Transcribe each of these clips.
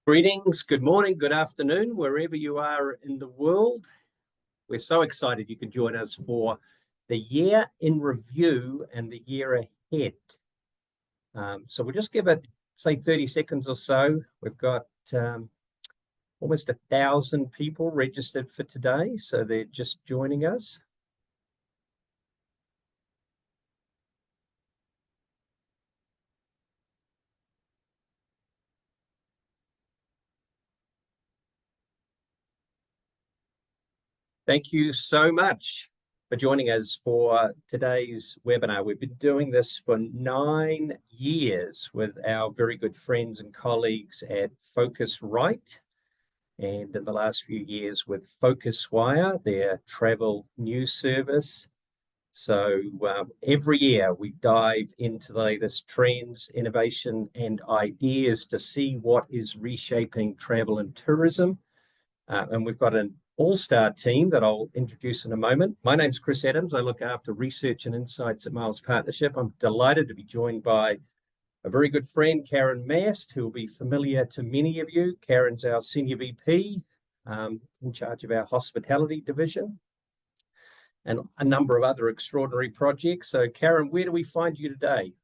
Greetings, good morning, good afternoon, wherever you are in the world. We're so excited you can join us for the year in review and the year ahead. So we'll just give it, say, 30 seconds or so. We've got almost 1,000 people registered for today, so they're just joining us. Thank you so much for joining us for today's webinar. We've been doing this for 9 years with our very good friends and colleagues at Focusrite, and in the last few years with FocusWire, their travel news service. So every year we dive into the latest trends, innovation, and ideas to see what is reshaping travel and tourism. And we've got an all-star team that I'll introduce in a moment. My name's Chris Adams. I look after research and insights at Miles Partnership. I'm delighted to be joined by a very good friend, Karen Mast, who will be familiar to many of you. Karen's our Senior VP in charge of our hospitality division and a number of other extraordinary projects. So Karen, where do we find you today?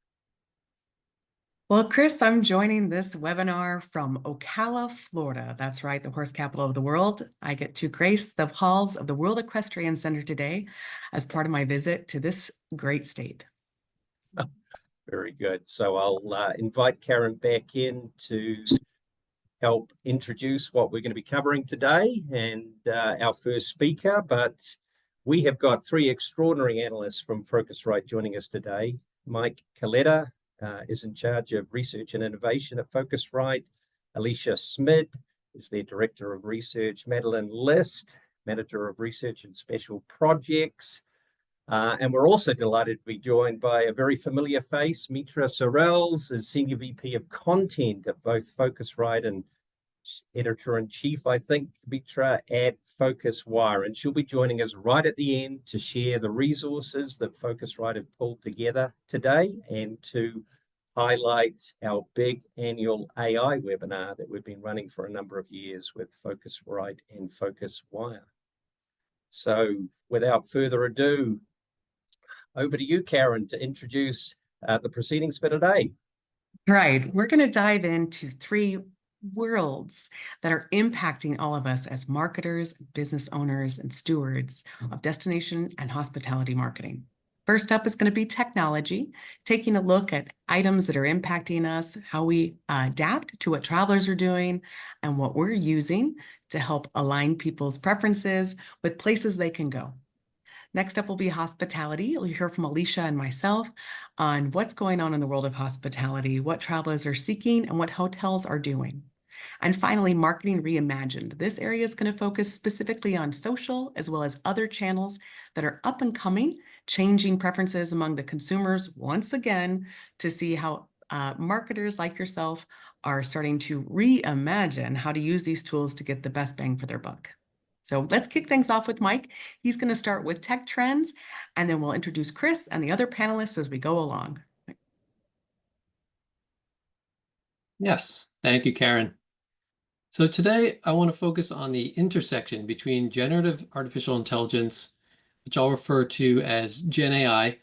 Well, Chris, I'm joining this webinar from Ocala, Florida. That's right, the horse capital of the world. I get to grace the halls of the World Equestrian Center today as part of my visit to this great state. Very good. So I'll invite Karen back in to help introduce what we're going to be covering today and our first speaker. But we have got 3 extraordinary analysts from Focusrite joining us today. Mike Coletta is in charge of research and innovation at Focusrite. Alicia Smid is their director of research. Madeline List, manager of research and special projects. And we're also delighted to be joined by a very familiar face, Mitra Sorrells, as Senior VP of Content at both Focusrite and Editor-in-Chief, I think, Mitra, at FocusWire. And she'll be joining us right at the end to share the resources that Focusrite have pulled together today and to highlight our big annual AI webinar that we've been running for a number of years with Focusrite and FocusWire. So without further ado, over to you, Karen, to introduce the proceedings for today. Right, we're going to dive into 3 worlds that are impacting all of us as marketers, business owners, and stewards of destination and hospitality marketing. First up is going to be technology, taking a look at items that are impacting us, how we adapt to what travelers are doing, and what we're using to help align people's preferences with places they can go. Next up will be hospitality. You'll hear from Alicia and myself on what's going on in the world of hospitality, what travelers are seeking, and what hotels are doing. And finally, marketing reimagined. This area is going to focus specifically on social as well as other channels that are up and coming, changing preferences among the consumers once again to see how marketers like yourself are starting to reimagine how to use these tools to get the best bang for their buck. So let's kick things off with Mike. He's going to start with tech trends, and then we'll introduce Chris and the other panelists as we go along. Yes, thank you, Karen. So today I want to focus on the intersection between generative artificial intelligence, which I'll refer to as Gen AI,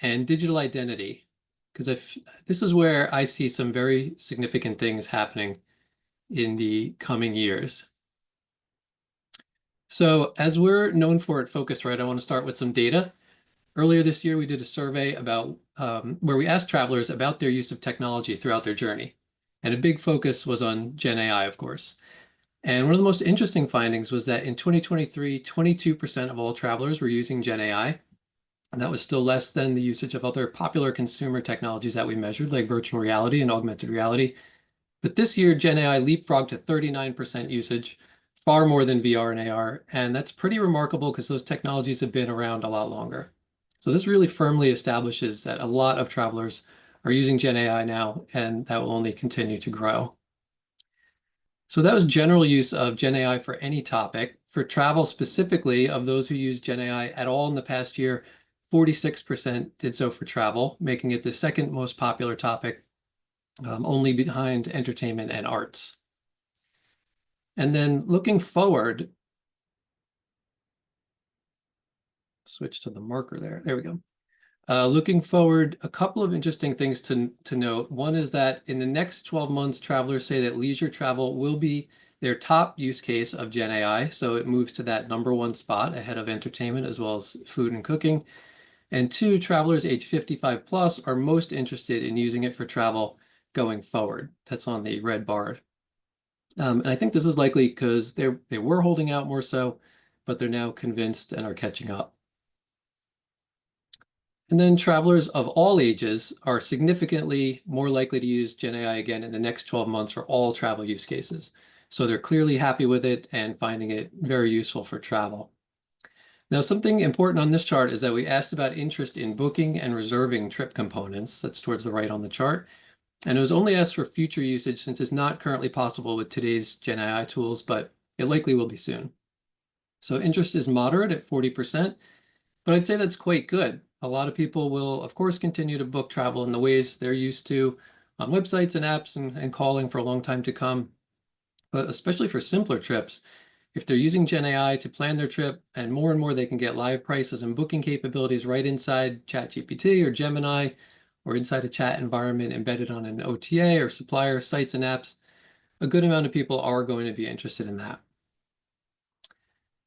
and digital identity, because this is where I see some very significant things happening in the coming years. So as we're known for at Focusrite, I want to start with some data. Earlier this year, we did a survey about where we asked travelers about their use of technology throughout their journey. And a big focus was on Gen AI, of course. And one of the most interesting findings was that in 2023, 22% of all travelers were using Gen AI. And that was still less than the usage of other popular consumer technologies that we measured, like virtual reality and augmented reality. But this year, Gen AI leapfrogged to 39% usage, far more than VR and AR. And that's pretty remarkable because those technologies have been around a lot longer. So this really firmly establishes that a lot of travelers are using Gen AI now, and that will only continue to grow. So that was general use of Gen AI for any topic. For travel specifically, of those who used Gen AI at all in the past year, 46% did so for travel, making it the second most popular topic, only behind entertainment and arts. And then looking forward, switch to the marker there. There we go. Looking forward, a couple of interesting things to note. One is that in the next 12 months, travelers say that leisure travel will be their top use case of Gen AI. So it moves to that #1 spot ahead of entertainment as well as food and cooking. And two, travelers age 55 plus are most interested in using it for travel going forward. That's on the red bar. And I think this is likely because they were holding out more so, but they're now convinced and are catching up. And then travelers of all ages are significantly more likely to use Gen AI again in the next 12 months for all travel use cases. So they're clearly happy with it and finding it very useful for travel. Now, something important on this chart is that we asked about interest in booking and reserving trip components. That's towards the right on the chart. And it was only asked for future usage since it's not currently possible with today's Gen AI tools, but it likely will be soon. So interest is moderate at 40%, but I'd say that's quite good. A lot of people will, of course, continue to book travel in the ways they're used to on websites and apps and calling for a long time to come. But especially for simpler trips, if they're using Gen AI to plan their trip and more they can get live prices and booking capabilities right inside ChatGPT or Gemini or inside a chat environment embedded on an OTA or supplier sites and apps, a good amount of people are going to be interested in that.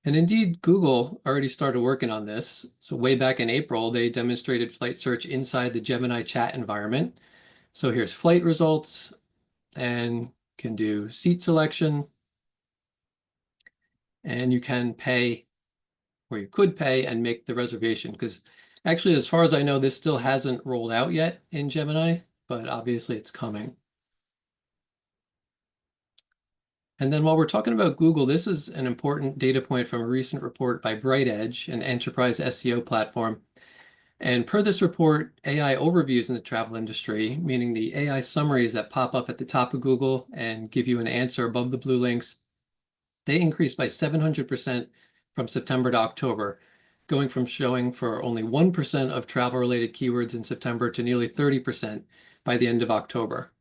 And indeed, Google already started working on this. So way back in April, they demonstrated flight search inside the Gemini chat environment. So here's flight results and can do seat selection. And you can pay, or you could pay and make the reservation, because actually, as far as I know, this still hasn't rolled out yet in Gemini, but obviously it's coming. And then while we're talking about Google, this is an important data point from a recent report by BrightEdge, an enterprise SEO platform. And per this report, AI overviews in the travel industry, meaning the AI summaries that pop up at the top of Google and give you an answer above the blue links, they increased by 700% from September to October, going from showing for only 1% of travel-related keywords in September to nearly 30% by the end of October.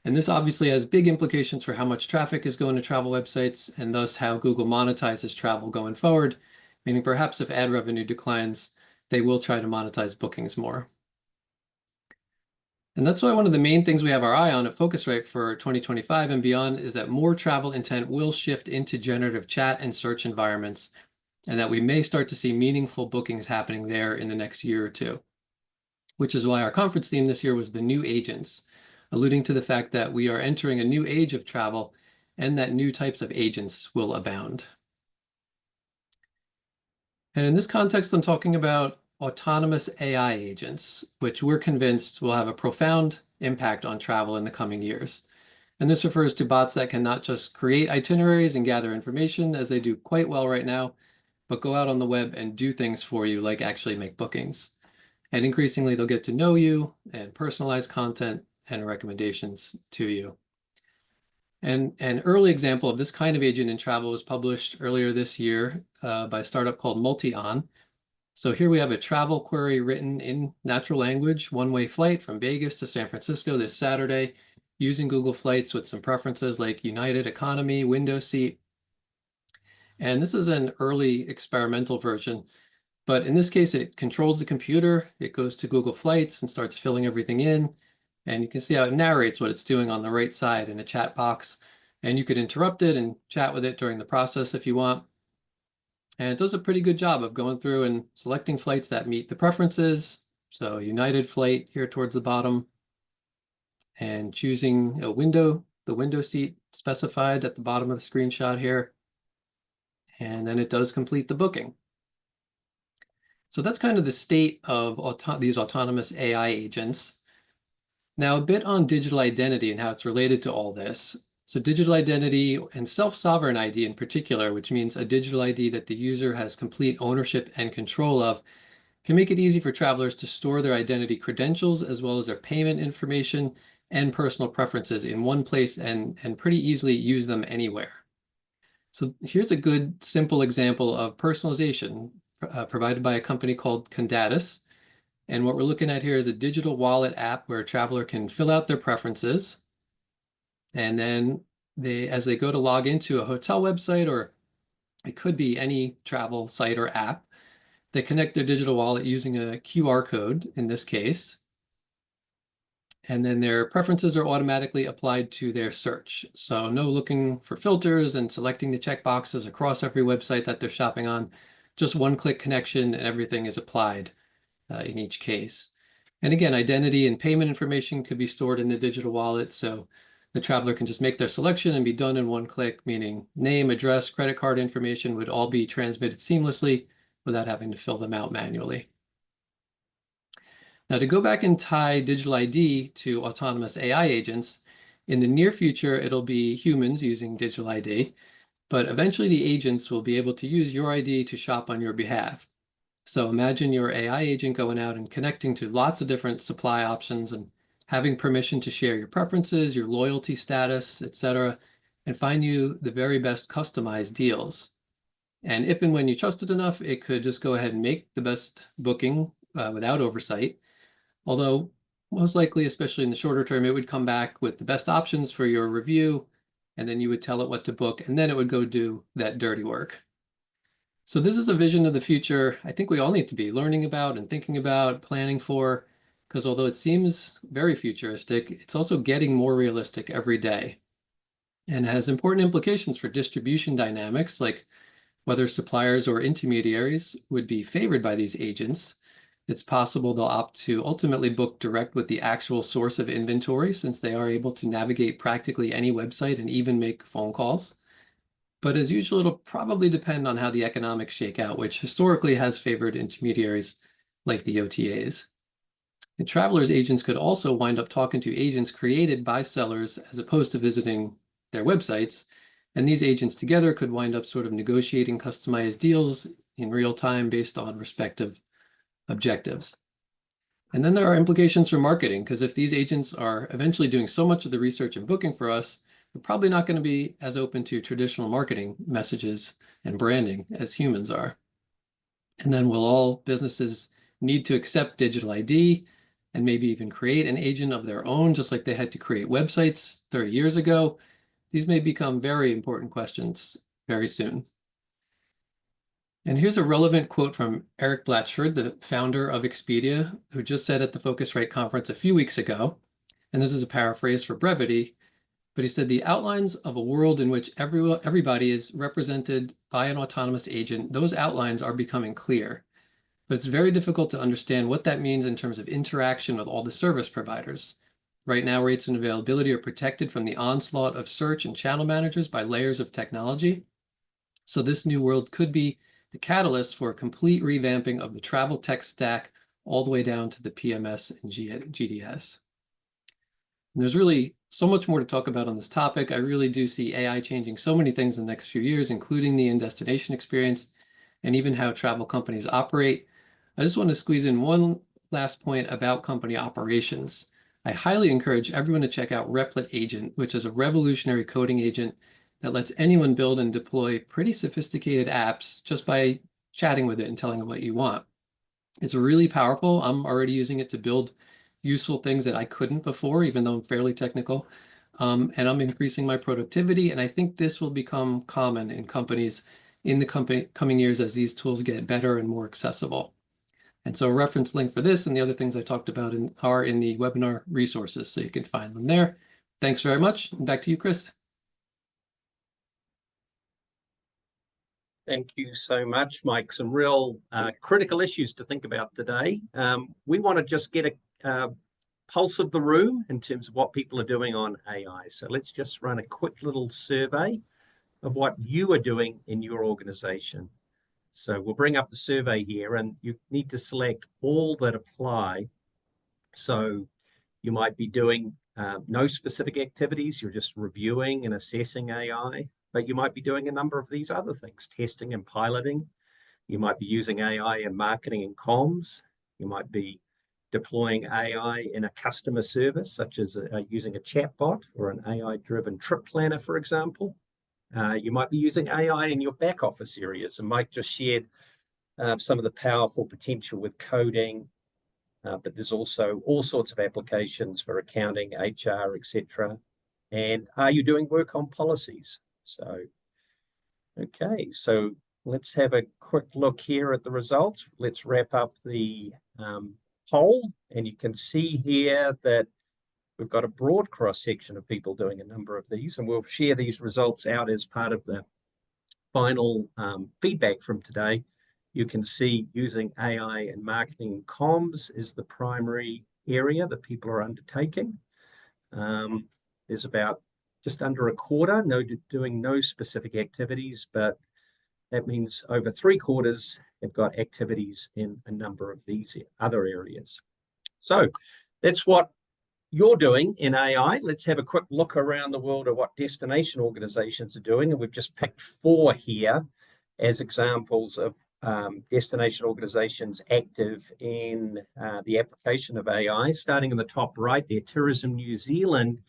And this obviously has big implications for how much traffic is going to travel websites and thus how Google monetizes travel going forward, meaning perhaps if ad revenue declines, they will try to monetize bookings more. And that's why one of the main things we have our eye on at Phocuswright for 2025 and beyond is that more travel intent will shift into generative chat and search environments, and that we may start to see meaningful bookings happening there in the next year or two, which is why our conference theme this year was the new agents, alluding to the fact that we are entering a new age of travel and that new types of agents will abound. And in this context, I'm talking about autonomous AI agents, which we're convinced will have a profound impact on travel in the coming years. And this refers to bots that can not just create itineraries and gather information, as they do quite well right now, but go out on the web and do things for you, like actually make bookings. And increasingly, they'll get to know you and personalize content and recommendations to you. And an early example of this kind of agent in travel was published earlier this year by a startup called Multion. So here we have a travel query written in natural language, one-way flight from Vegas to San Francisco this Saturday, using Google Flights with some preferences like United Economy, window seat. And this is an early experimental version, but in this case, it controls the computer. It goes to Google Flights and starts filling everything in. And you can see how it narrates what it's doing on the right side in a chat box. And you could interrupt it and chat with it during the process if you want. And it does a pretty good job of going through and selecting flights that meet the preferences. So United flight here towards the bottom, and choosing a window, the window seat specified at the bottom of the screenshot here. And then it does complete the booking. So that's kind of the state of these autonomous AI agents. Now, a bit on digital identity and how it's related to all this. So digital identity and self-sovereign ID in particular, which means a digital ID that the user has complete ownership and control of, can make it easy for travelers to store their identity credentials as well as their payment information and personal preferences in one place and pretty easily use them anywhere. So here's a good simple example of personalization provided by a company called Condatus. And what we're looking at here is a digital wallet app where a traveler can fill out their preferences. And then as they go to log into a hotel website, or it could be any travel site or app, they connect their digital wallet using a QR code in this case. And then their preferences are automatically applied to their search. So no looking for filters and selecting the checkboxes across every website that they're shopping on. Just one-click connection and everything is applied in each case. And again, identity and payment information could be stored in the digital wallet. So the traveler can just make their selection and be done in one click, meaning name, address, credit card information would all be transmitted seamlessly without having to fill them out manually. Now, to go back and tie digital ID to autonomous AI agents, in the near future, it'll be humans using digital ID, but eventually the agents will be able to use your ID to shop on your behalf. So imagine your AI agent going out and connecting to lots of different supply options and having permission to share your preferences, your loyalty status, etc., and find you the very best customized deals. And if and when you trust it enough, it could just go ahead and make the best booking without oversight. Although most likely, especially in the shorter term, it would come back with the best options for your review, and then you would tell it what to book, and then it would go do that dirty work. So this is a vision of the future I think we all need to be learning about and thinking about, planning for, because although it seems very futuristic, it's also getting more realistic every day and has important implications for distribution dynamics, like whether suppliers or intermediaries would be favored by these agents. It's possible they'll opt to ultimately book direct with the actual source of inventory, since they are able to navigate practically any website and even make phone calls. But as usual, it'll probably depend on how the economics shake out, which historically has favored intermediaries like the OTAs. And travelers' agents could also wind up talking to agents created by sellers as opposed to visiting their websites. And these agents together could wind up sort of negotiating customized deals in real time based on respective objectives. And then there are implications for marketing, because if these agents are eventually doing so much of the research and booking for us, they're probably not going to be as open to traditional marketing messages and branding as humans are. And then will all businesses need to accept digital ID and maybe even create an agent of their own, just like they had to create websites 30 years ago? These may become very important questions very soon. And here's a relevant quote from Eric Blatchford, the founder of Expedia, who just said at the Focusrite conference a few weeks ago, and this is a paraphrase for brevity, but he said, "The outlines of a world in which everybody is represented by an autonomous agent, those outlines are becoming clear. But it's very difficult to understand what that means in terms of interaction with all the service providers. Right now, rates and availability are protected from the onslaught of search and channel managers by layers of technology. So this new world could be the catalyst for a complete revamping of the travel tech stack all the way down to the PMS and GDS." And there's really so much more to talk about on this topic. I really do see AI changing so many things in the next few years, including the in-destination experience and even how travel companies operate. I just want to squeeze in one last point about company operations. I highly encourage everyone to check out Replit Agent, which is a revolutionary coding agent that lets anyone build and deploy pretty sophisticated apps just by chatting with it and telling it what you want. It's really powerful. I'm already using it to build useful things that I couldn't before, even though I'm fairly technical. And I'm increasing my productivity. And I think this will become common in companies in the coming years as these tools get better and more accessible. And so a reference link for this and the other things I talked about are in the webinar resources, so you can find them there. Thanks very much. And back to you, Chris. Thank you so much, Mike. Some real critical issues to think about today. We want to just get a pulse of the room in terms of what people are doing on AI. So let's just run a quick little survey of what you are doing in your organization. So we'll bring up the survey here, and you need to select all that apply. So you might be doing no specific activities. You're just reviewing and assessing AI. But you might be doing a number of these other things, testing and piloting. You might be using AI in marketing and comms. You might be deploying AI in a customer service, such as using a chatbot or an AI-driven trip planner, for example. You might be using AI in your back office areas. And Mike just shared some of the powerful potential with coding, but there's also all sorts of applications for accounting, HR, etc. And are you doing work on policies? So, okay, so let's have a quick look here at the results. Let's wrap up the poll, and you can see here that we've got a broad cross-section of people doing a number of these, and we'll share these results out as part of the final feedback from today. You can see using AI and marketing comms is the primary area that people are undertaking. There's about just under a quarter doing no specific activities, but that means over 3/4 have got activities in a number of these other areas. So that's what you're doing in AI. Let's have a quick look around the world at what destination organizations are doing. And we've just picked 4 here as examples of destination organizations active in the application of AI. Starting in the top right there, Tourism New Zealand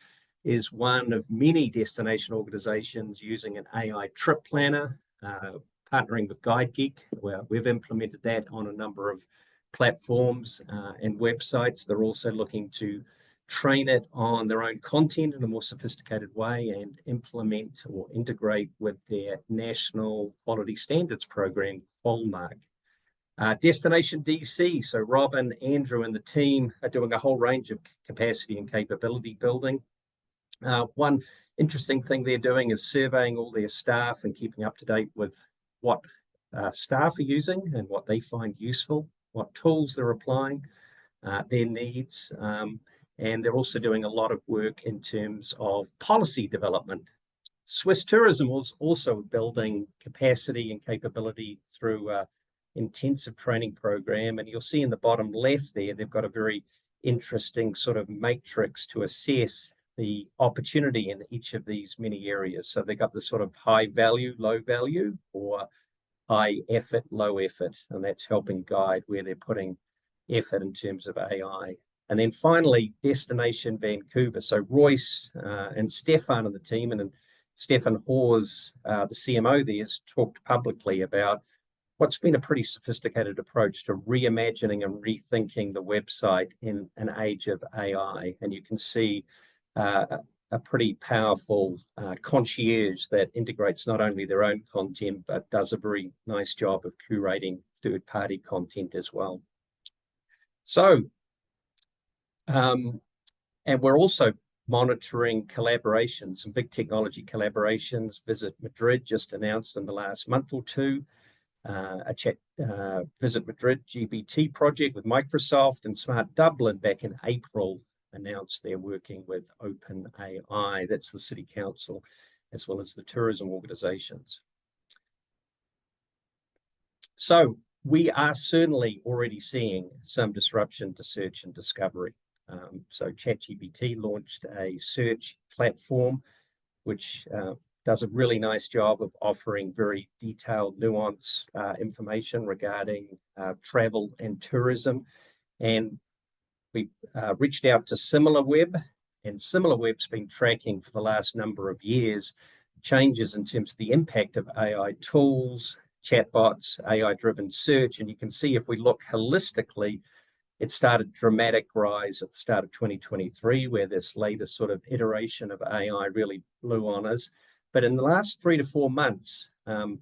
is one of many destination organizations using an AI trip planner, partnering with GuideGeek. Well, we've implemented that on a number of platforms and websites. They're also looking to train it on their own content in a more sophisticated way and implement or integrate with their national quality standards program, Qualmark. Destination DC, so Robin, Andrew, and the team are doing a whole range of capacity and capability building. One interesting thing they're doing is surveying all their staff and keeping up to date with what staff are using and what they find useful, what tools they're applying, their needs. And they're also doing a lot of work in terms of policy development. Swiss Tourism was also building capacity and capability through an intensive training program. And you'll see in the bottom left there, they've got a very interesting sort of matrix to assess the opportunity in each of these many areas. So they've got the sort of high value, low value, or high effort, low effort. And that's helping guide where they're putting effort in terms of AI. And then finally, Destination Vancouver. So Royce and Stefan and the team, and Stefan Hawes, the CMO there, has talked publicly about what's been a pretty sophisticated approach to reimagining and rethinking the website in an age of AI. And you can see a pretty powerful concierge that integrates not only their own content, but does a very nice job of curating third-party content as well. So, and we're also monitoring collaborations, some big technology collaborations. Visit Madrid just announced in the last month or two, Visit Madrid GPT project with Microsoft, and Smart Dublin back in April announced they're working with OpenAI. That's the City Council, as well as the tourism organizations. So we are certainly already seeing some disruption to search and discovery. So ChatGPT launched a search platform, which does a really nice job of offering very detailed, nuanced information regarding travel and tourism. And we reached out to SimilarWeb, and SimilarWeb's been tracking for the last number of years changes in terms of the impact of AI tools, chatbots, AI-driven search. And you can see if we look holistically, it started dramatic rise at the start of 2023, where this latest sort of iteration of AI really blew on us. But in the last 3 to 4 months,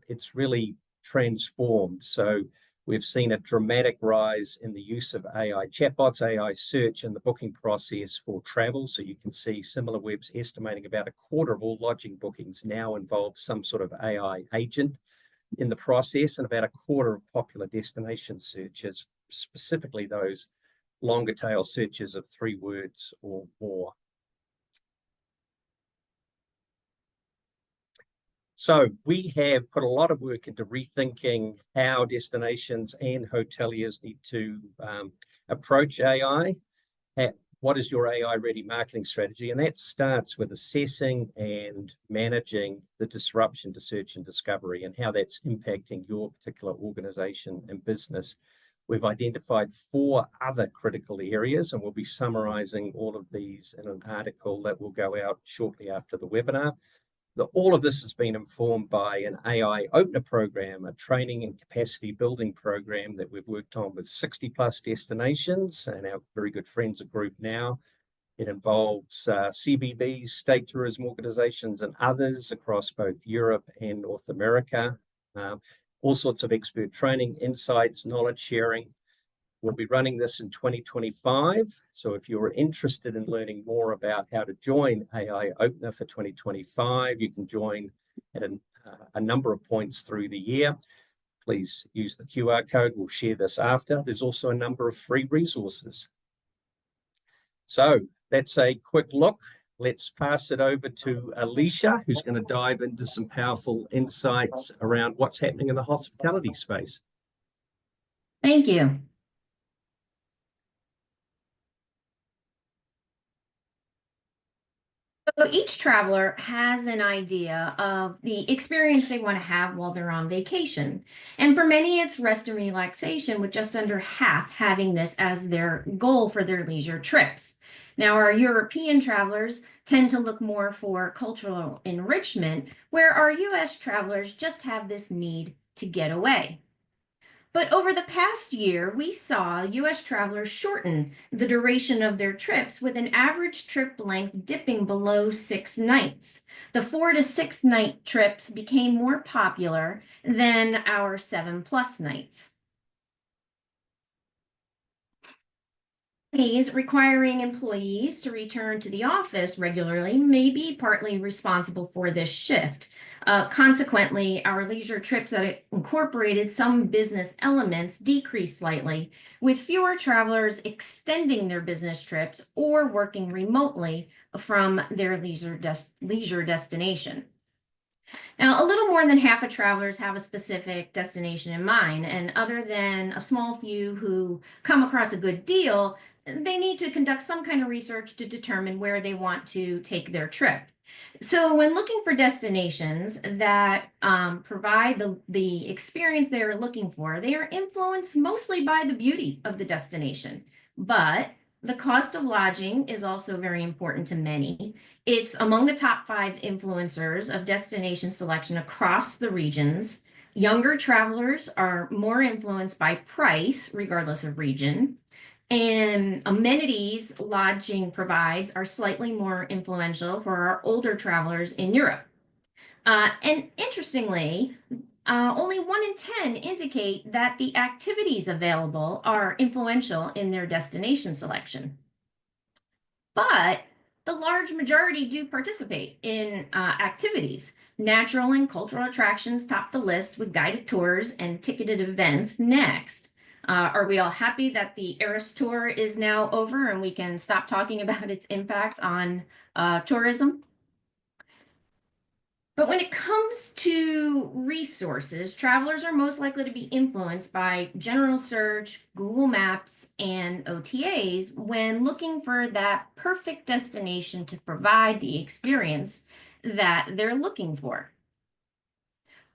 it's really transformed. So we've seen a dramatic rise in the use of AI chatbots, AI search in the booking process for travel. So you can see SimilarWeb's estimating about a quarter of all lodging bookings now involve some sort of AI agent in the process, and about a quarter of popular destination searches, specifically those longer tail searches of 3 words or more. So we have put a lot of work into rethinking how destinations and hoteliers need to approach AI. What is your AI-ready marketing strategy? And that starts with assessing and managing the disruption to search and discovery and how that's impacting your particular organization and business. We've identified 4 other critical areas, and we'll be summarizing all of these in an article that will go out shortly after the webinar. All of this has been informed by an AI opener program, a training and capacity building program that we've worked on with 60+ destinations and our very good friends at Group Now. It involves CBBs, state tourism organizations, and others across both Europe and North America. All sorts of expert training, insights, knowledge sharing. We'll be running this in 2025. So if you're interested in learning more about how to join AI Opener for 2025, you can join at a number of points through the year. Please use the QR code. We'll share this after. There's also a number of free resources. So that's a quick look. Let's pass it over to Alicia, who's going to dive into some powerful insights around what's happening in the hospitality space. Thank you. So each traveler has an idea of the experience they want to have while they're on vacation. And for many, it's rest and relaxation, with just under half having this as their goal for their leisure trips. Now, our European travelers tend to look more for cultural enrichment, where our US travelers just have this need to get away. But over the past year, we saw US travelers shorten the duration of their trips, with an average trip length dipping below 6 nights. The 4 to 6 night trips became more popular than our 7+ nights. Companies requiring employees to return to the office regularly may be partly responsible for this shift. Consequently, our leisure trips that incorporated some business elements decreased slightly, with fewer travelers extending their business trips or working remotely from their leisure destination. Now, a little more than half of travelers have a specific destination in mind, and other than a small few who come across a good deal, they need to conduct some kind of research to determine where they want to take their trip. So when looking for destinations that provide the experience they're looking for, they are influenced mostly by the beauty of the destination. But the cost of lodging is also very important to many. It's among the top 5 influencers of destination selection across the regions. Younger travelers are more influenced by price, regardless of region. And amenities lodging provides are slightly more influential for our older travelers in Europe. And interestingly, only 1 in 10 indicate that the activities available are influential in their destination selection. But the large majority do participate in activities. Natural and cultural attractions top the list, with guided tours and ticketed events next. Are we all happy that the Eras Tour is now over and we can stop talking about its impact on tourism? But when it comes to resources, travelers are most likely to be influenced by general search, Google Maps, and OTAs when looking for that perfect destination to provide the experience that they're looking for.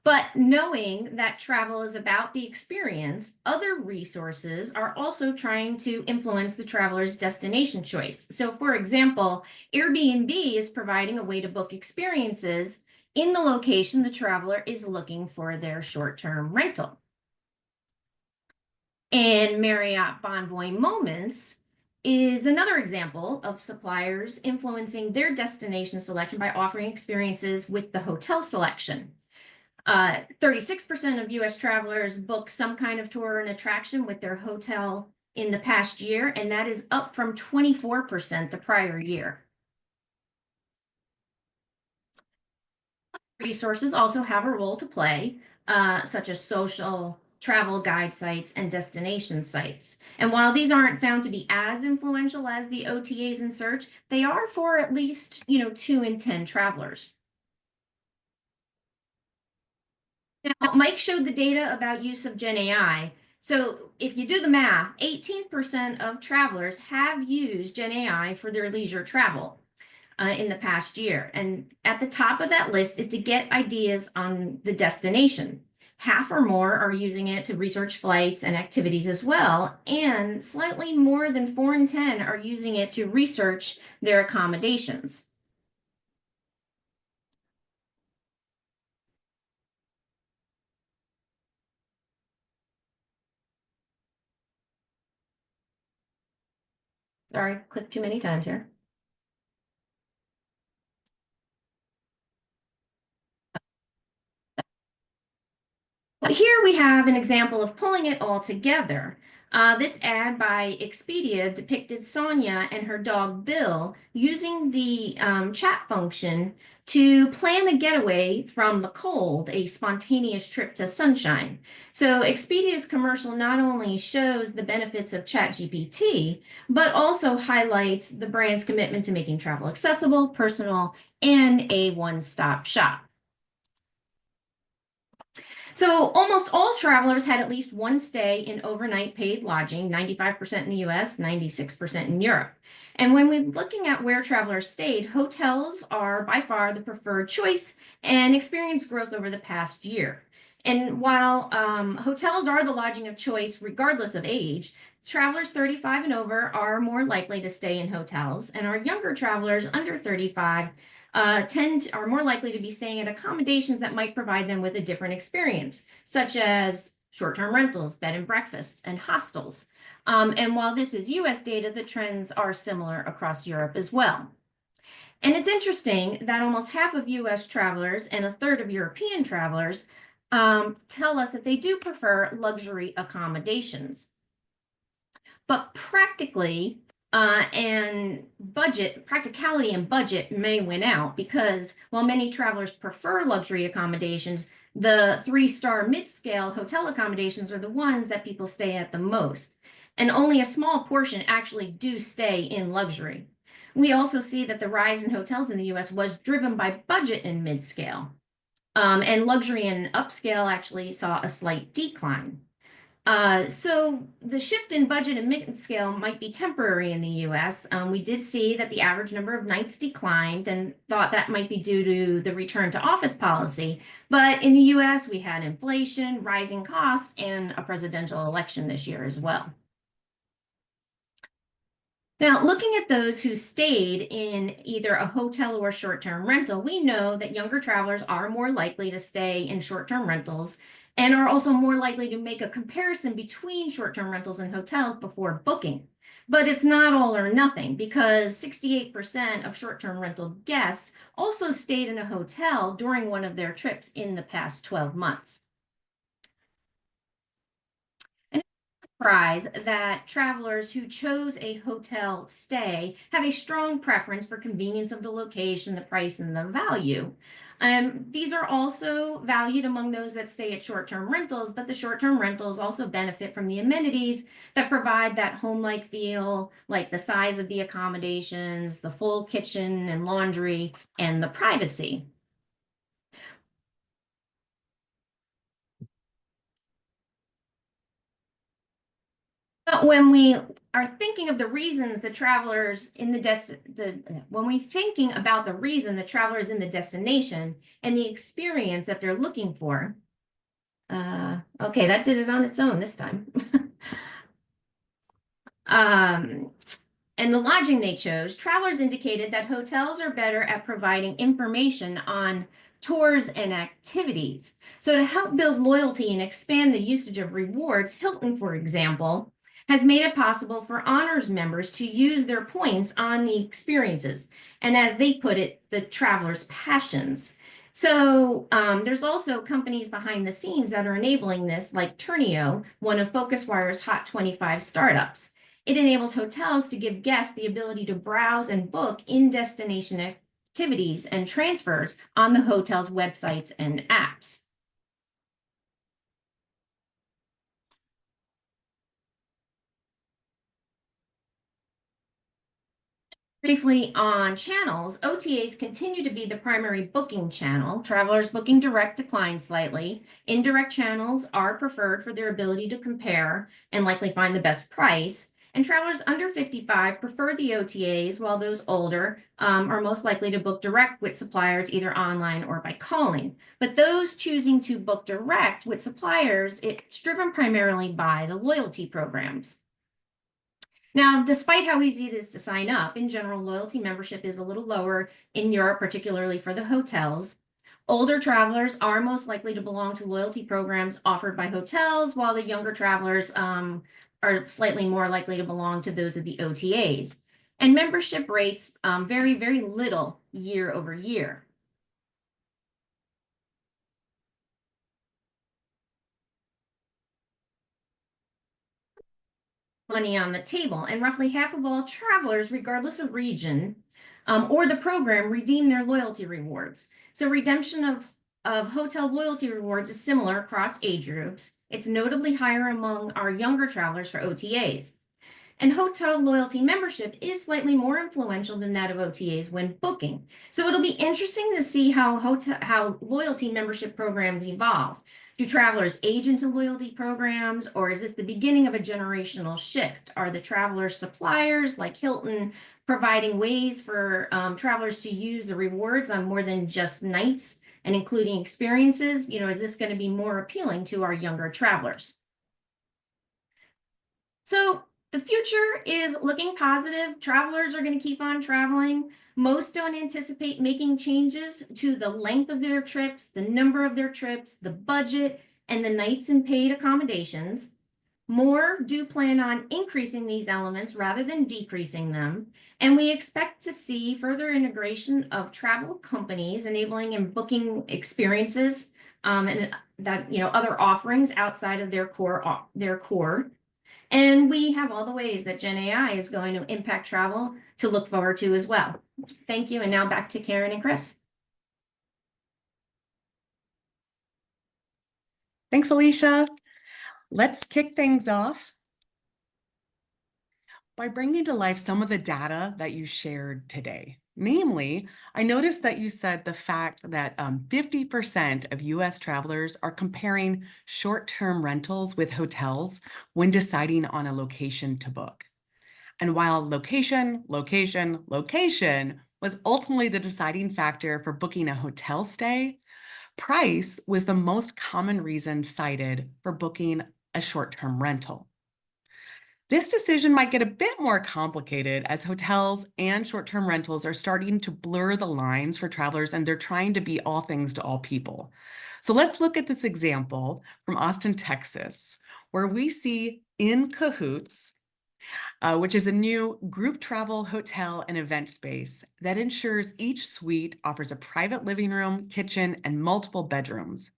But knowing that travel is about the experience, other resources are also trying to influence the traveler's destination choice. So, for example, Airbnb is providing a way to book experiences in the location the traveler is looking for their short-term rental. And Marriott Bonvoy Moments is another example of suppliers influencing their destination selection by offering experiences with the hotel selection. 36% of US travelers book some kind of tour and attraction with their hotel in the past year, and that is up from 24% the prior year. Resources also have a role to play, such as social, travel guide sites, and destination sites. And while these aren't found to be as influential as the OTAs in search, they are for at least, 2 in 10 travelers. Now, Mike showed the data about use of Gen AI. So if you do the math, 18% of travelers have used Gen AI for their leisure travel in the past year. And at the top of that list is to get ideas on the destination. Half or more are using it to research flights and activities as well. And slightly more than 4 in 10 are using it to research their accommodations. Sorry, clicked too many times here. But here we have an example of pulling it all together. This ad by Expedia depicted Sonia and her dog Bill using the chat function to plan a getaway from the cold, a spontaneous trip to sunshine. So Expedia's commercial not only shows the benefits of ChatGPT, but also highlights the brand's commitment to making travel accessible, personal, and a one-stop shop. So almost all travelers had at least one stay in overnight paid lodging, 95% in the US, 96% in Europe. And when we're looking at where travelers stayed, hotels are by far the preferred choice and experienced growth over the past year. And while hotels are the lodging of choice regardless of age, travelers 35 and over are more likely to stay in hotels, and our younger travelers under 35 are more likely to be staying at accommodations that might provide them with a different experience, such as short-term rentals, bed and breakfasts, and hostels. And while this is US data, the trends are similar across Europe as well. And it's interesting that almost half of US travelers and a third of European travelers tell us that they do prefer luxury accommodations. But practically, practicality and budget may win out, because while many travelers prefer luxury accommodations, the 3-star mid-scale hotel accommodations are the ones that people stay at the most. And only a small portion actually do stay in luxury. We also see that the rise in hotels in the US was driven by budget and mid-scale. And luxury and upscale actually saw a slight decline. So the shift in budget and mid-scale might be temporary in the US. We did see that the average number of nights declined and thought that might be due to the return to office policy. But in the US, we had inflation, rising costs, and a presidential election this year as well. Now, looking at those who stayed in either a hotel or short-term rental, we know that younger travelers are more likely to stay in short-term rentals and are also more likely to make a comparison between short-term rentals and hotels before booking. But it's not all or nothing, because 68% of short-term rental guests also stayed in a hotel during one of their trips in the past 12 months. Surprise that travelers who chose a hotel stay have a strong preference for convenience of the location, the price, and the value. These are also valued among those that stay at short-term rentals, but the short-term rentals also benefit from the amenities that provide that home-like feel, like the size of the accommodations, the full kitchen and laundry, and the privacy. But when we are thinking of the reasons the travelers in when we're thinking about the reason the traveler is in the destination and the experience that they're looking for, okay, that did it on its own this time. And the lodging they chose, travelers indicated that hotels are better at providing information on tours and activities. So to help build loyalty and expand the usage of rewards, Hilton, for example, has made it possible for honors members to use their points on the experiences, and as they put it, the travelers' passions. So there's also companies behind the scenes that are enabling this, like Turnio, one of FocusWire's Hot 25 startups. It enables hotels to give guests the ability to browse and book in-destination activities and transfers on the hotel's websites and apps. Briefly on channels, OTAs continue to be the primary booking channel. Travelers booking direct decline slightly. Indirect channels are preferred for their ability to compare and likely find the best price. And travelers under 55 prefer the OTAs, while those older are most likely to book direct with suppliers either online or by calling. But those choosing to book direct with suppliers, it's driven primarily by the loyalty programs. Now, despite how easy it is to sign up, in general, loyalty membership is a little lower in Europe, particularly for the hotels. Older travelers are most likely to belong to loyalty programs offered by hotels, while the younger travelers are slightly more likely to belong to those of the OTAs. And membership rates vary very little year over year. money on the table, and roughly half of all travelers, regardless of region or the program, redeem their loyalty rewards. So redemption of hotel loyalty rewards is similar across age groups. It's notably higher among our younger travelers for OTAs. And hotel loyalty membership is slightly more influential than that of OTAs when booking. So it'll be interesting to see how loyalty membership programs evolve. Do travelers age into loyalty programs, or is this the beginning of a generational shift? Are the traveler suppliers like Hilton providing ways for travelers to use the rewards on more than just nights and including experiences? Is this going to be more appealing to our younger travelers? So the future is looking positive. Travelers are going to keep on traveling. Most don't anticipate making changes to the length of their trips, the number of their trips, the budget, and the nights and paid accommodations. More do plan on increasing these elements rather than decreasing them. And we expect to see further integration of travel companies enabling and booking experiences and that other offerings outside of their core. And we have all the ways that Gen AI is going to impact travel to look forward to as well. Thank you. And now back to Karen and Chris. Thanks, Alicia. Let's kick things off by bringing to life some of the data that you shared today. Namely, I noticed that you said the fact that 50% of US travelers are comparing short-term rentals with hotels when deciding on a location to book. And while location was ultimately the deciding factor for booking a hotel stay, price was the most common reason cited for booking a short-term rental. This decision might get a bit more complicated as hotels and short-term rentals are starting to blur the lines for travelers, and they're trying to be all things to all people. So let's look at this example from Austin, Texas, where we see In Cahoots, which is a new group travel hotel and event space that ensures each suite offers a private living room, kitchen, and multiple bedrooms.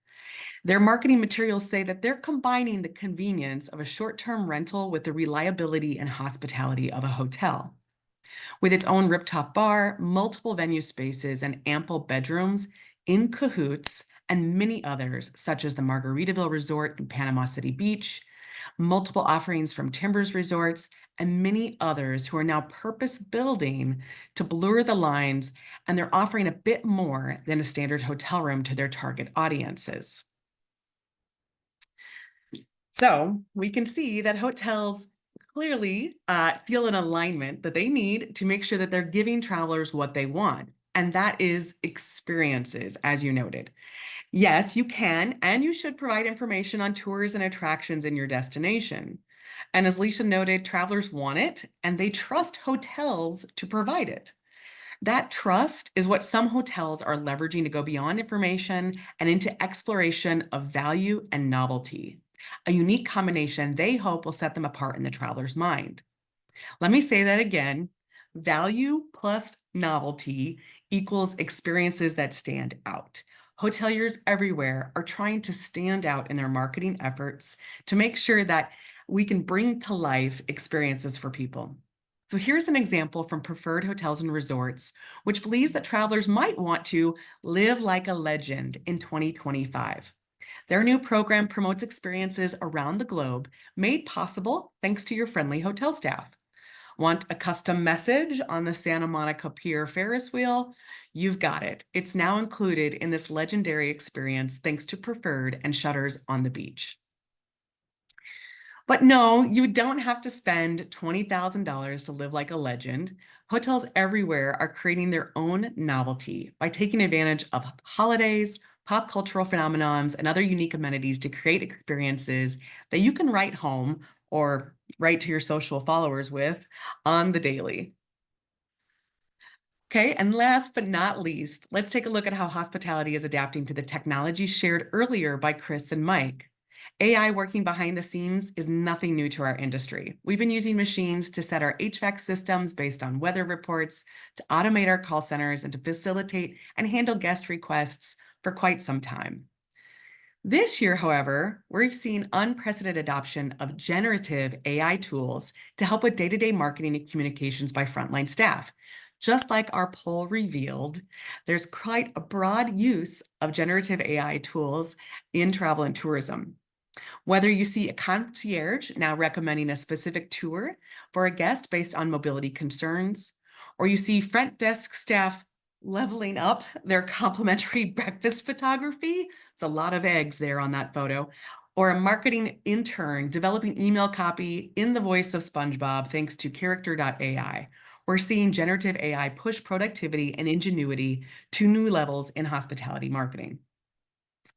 Their marketing materials say that they're combining the convenience of a short-term rental with the reliability and hospitality of a hotel. With its own rooftop bar, multiple venue spaces, and ample bedrooms, In Cahoots and many others, such as the Margaritaville Resort in Panama City Beach, multiple offerings from Timbers Resorts, and many others who are now purpose building to blur the lines, and they're offering a bit more than a standard hotel room to their target audiences. So we can see that hotels clearly feel an alignment that they need to make sure that they're giving travelers what they want, and that is experiences, as you noted. Yes, you can and you should provide information on tours and attractions in your destination. And as Alicia noted, travelers want it and they trust hotels to provide it. That trust is what some hotels are leveraging to go beyond information and into exploration of value and novelty, a unique combination they hope will set them apart in the traveler's mind. Let me say that again. Value plus novelty equals experiences that stand out. Hoteliers everywhere are trying to stand out in their marketing efforts to make sure that we can bring to life experiences for people. So here's an example from Preferred Hotels and Resorts, which believes that travelers might want to live like a legend in 2025. Their new program promotes experiences around the globe made possible thanks to your friendly hotel staff. Want a custom message on the Santa Monica Pier Ferris wheel? You've got it. It's now included in this legendary experience thanks to Preferred and Shutters on the Beach. But no, you don't have to spend $20,000 to live like a legend. Hotels everywhere are creating their own novelty by taking advantage of holidays, pop cultural phenomenons, and other unique amenities to create experiences that you can write home or write to your social followers with on the daily. Okay, and last but not least, let's take a look at how hospitality is adapting to the technology shared earlier by Chris and Mike. AI working behind the scenes is nothing new to our industry. We've been using machines to set our HVAC systems based on weather reports, to automate our call centers, and to facilitate and handle guest requests for quite some time. This year, however, we've seen unprecedented adoption of generative AI tools to help with day-to-day marketing and communications by frontline staff. Just like our poll revealed, there's quite a broad use of generative AI tools in travel and tourism. Whether you see a concierge now recommending a specific tour for a guest based on mobility concerns, or you see front desk staff leveling up their complimentary breakfast photography, it's a lot of eggs there on that photo, or a marketing intern developing email copy in the voice of SpongeBob thanks to Character.ai. We're seeing generative AI push productivity and ingenuity to new levels in hospitality marketing.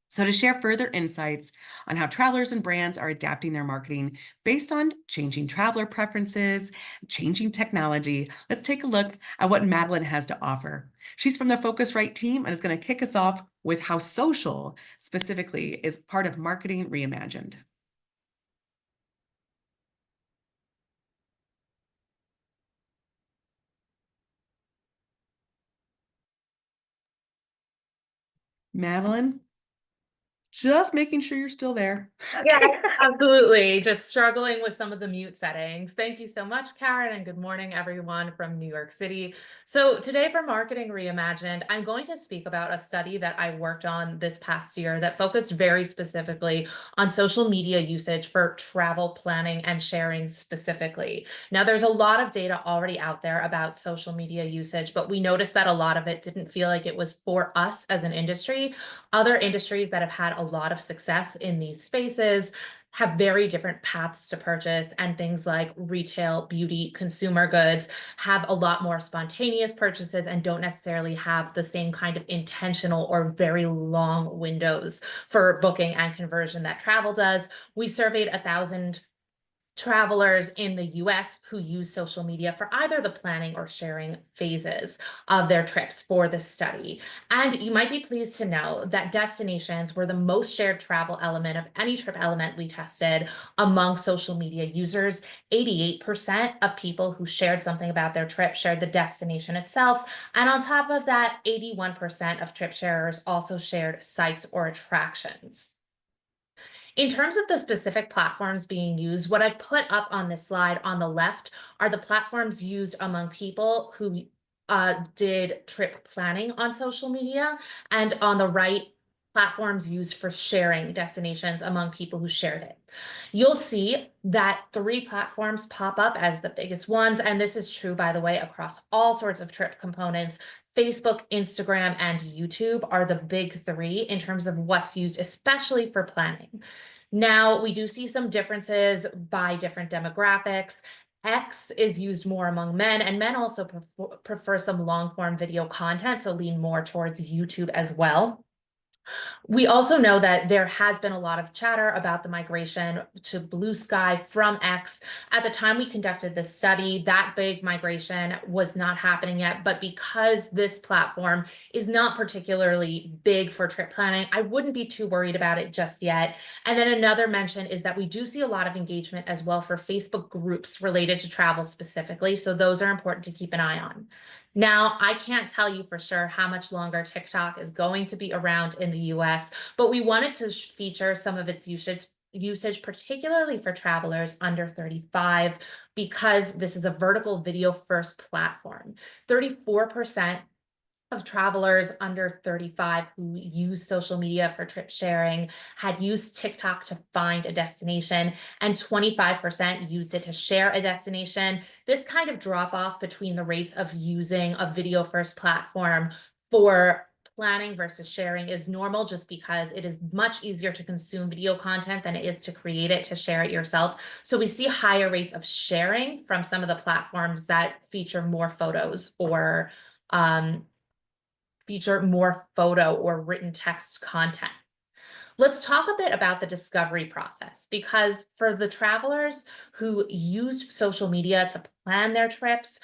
So to share further insights on how travelers and brands are adapting their marketing based on changing traveler preferences, changing technology, let's take a look at what Madeline has to offer. She's from the Focusrite team and is going to kick us off with how social specifically is part of Marketing Reimagined. Madeline? Just making sure you're still there. Yeah, absolutely. Just struggling with some of the mute settings. Thank you so much, Karen, and good morning, everyone from New York City. So today for Marketing Reimagined, I'm going to speak about a study that I worked on this past year that focused very specifically on social media usage for travel planning and sharing specifically. Now, there's a lot of data already out there about social media usage, but we noticed that a lot of it didn't feel like it was for us as an industry. Other industries that have had a lot of success in these spaces have very different paths to purchase, and things like retail, beauty, consumer goods have a lot more spontaneous purchases and don't necessarily have the same kind of intentional or very long windows for booking and conversion that travel does. We surveyed 1,000 travelers in the US who use social media for either the planning or sharing phases of their trips for this study. And you might be pleased to know that destinations were the most shared travel element of any trip element we tested among social media users. 88% of people who shared something about their trip shared the destination itself. And on top of that, 81% of trip sharers also shared sites or attractions. In terms of the specific platforms being used, what I put up on this slide on the left are the platforms used among people who did trip planning on social media, and on the right, platforms used for sharing destinations among people who shared it. You'll see that 3 platforms pop up as the biggest ones, and this is true, by the way, across all sorts of trip components. Facebook, Instagram, and YouTube are the big 3 in terms of what's used, especially for planning. Now, we do see some differences by different demographics. X is used more among men, and men also prefer some long form video content, so lean more towards YouTube as well. We also know that there has been a lot of chatter about the migration to Blue Sky from X. At the time we conducted this study, that big migration was not happening yet, but because this platform is not particularly big for trip planning, I wouldn't be too worried about it just yet. And then another mention is that we do see a lot of engagement as well for Facebook groups related to travel specifically, so those are important to keep an eye on. Now, I can't tell you for sure how much longer TikTok is going to be around in the US, but we wanted to feature some of its usage, particularly for travelers under 35, because this is a vertical video first platform. 34% of travelers under 35 who use social media for trip sharing had used TikTok to find a destination, and 25% used it to share a destination. This kind of drop off between the rates of using a video first platform for planning versus sharing is normal, just because it is much easier to consume video content than it is to create it, to share it yourself. So we see higher rates of sharing from some of the platforms that feature more photos or feature more photo or written text content. Let's talk a bit about the discovery process, because for the travelers who used social media to plan their trips,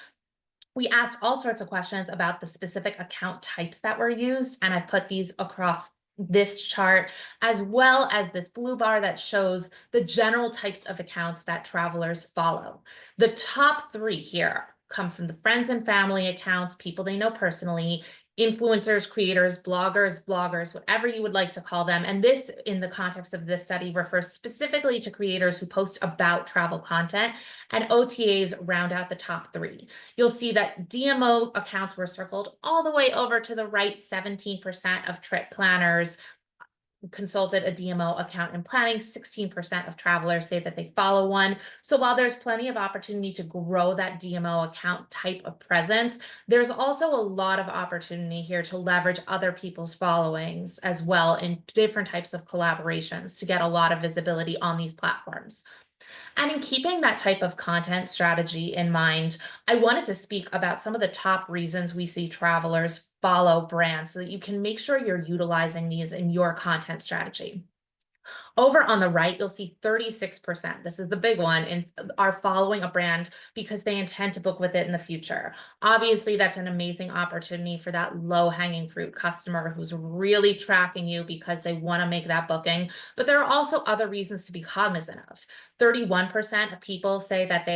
we asked all sorts of questions about the specific account types that were used, and I put these across this chart, as well as this blue bar that shows the general types of accounts that travelers follow. The top 3 here come from the friends and family accounts, people they know personally, influencers, creators, bloggers, whatever you would like to call them. And this, in the context of this study, refers specifically to creators who post about travel content, and OTAs round out the top 3. You'll see that DMO accounts were circled all the way over to the right. 17% of trip planners consulted a DMO account in planning. 16% of travelers say that they follow one. So while there's plenty of opportunity to grow that DMO account type of presence, there's also a lot of opportunity here to leverage other people's followings as well in different types of collaborations to get a lot of visibility on these platforms. And in keeping that type of content strategy in mind, I wanted to speak about some of the top reasons we see travelers follow brands so that you can make sure you're utilizing these in your content strategy. Over on the right, you'll see 36%, this is the big one, and are following a brand because they intend to book with it in the future. Obviously, that's an amazing opportunity for that low-hanging fruit customer who's really tracking you because they want to make that booking. But there are also other reasons to be cognizant of. 31% of people say that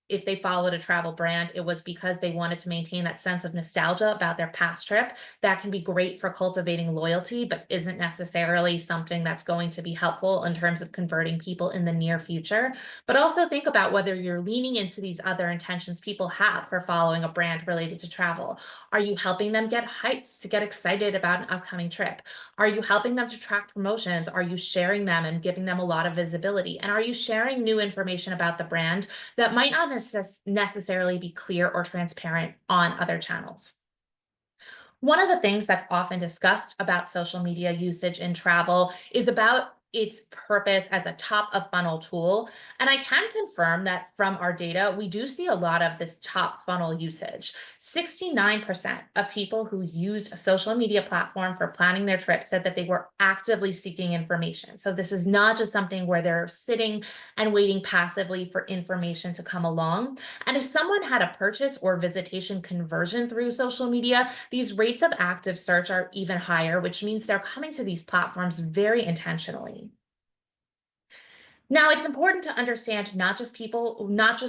if they followed a travel brand, it was because they wanted to maintain that sense of nostalgia about their past trip. That can be great for cultivating loyalty, but isn't necessarily something that's going to be helpful in terms of converting people in the near future. But also think about whether you're leaning into these other intentions people have for following a brand related to travel. Are you helping them get hyped to get excited about an upcoming trip? Are you helping them to track promotions? Are you sharing them and giving them a lot of visibility? And are you sharing new information about the brand that might not necessarily be clear or transparent on other channels? One of the things that's often discussed about social media usage in travel is about its purpose as a top of funnel tool. And I can confirm that from our data, we do see a lot of this top funnel usage. 69% of people who used a social media platform for planning their trip said that they were actively seeking information. So this is not just something where they're sitting and waiting passively for information to come along. And if someone had a purchase or visitation conversion through social media, these rates of active search are even higher, which means they're coming to these platforms very intentionally. Now, it's important to understand not just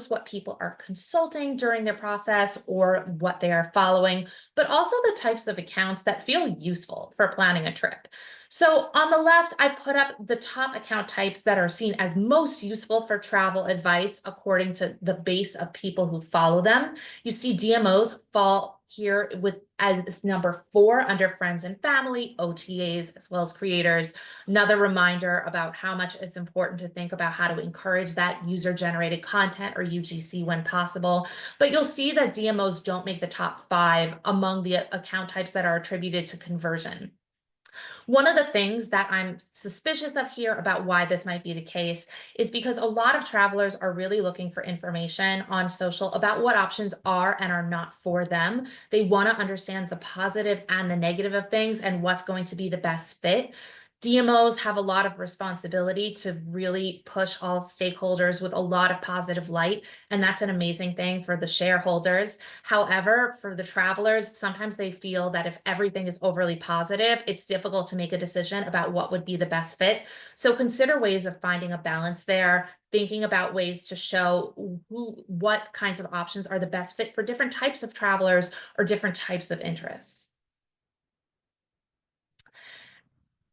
what people are consulting during their process or what they are following, but also the types of accounts that feel useful for planning a trip. So on the left, I put up the top account types that are seen as most useful for travel advice according to the base of people who follow them. You see DMOs fall here as number 4 under friends and family, OTAs, as well as creators. Another reminder about how much it's important to think about how to encourage that user-generated content or UGC when possible. But you'll see that DMOs don't make the top 5 among the account types that are attributed to conversion. One of the things that I'm suspicious of here about why this might be the case is because a lot of travelers are really looking for information on social about what options are and are not for them. They want to understand the positive and the negative of things and what's going to be the best fit. DMOs have a lot of responsibility to really push all stakeholders with a lot of positive light, and that's an amazing thing for the shareholders. However, for the travelers, sometimes they feel that if everything is overly positive, it's difficult to make a decision about what would be the best fit. So consider ways of finding a balance there, thinking about ways to show what kinds of options are the best fit for different types of travelers or different types of interests.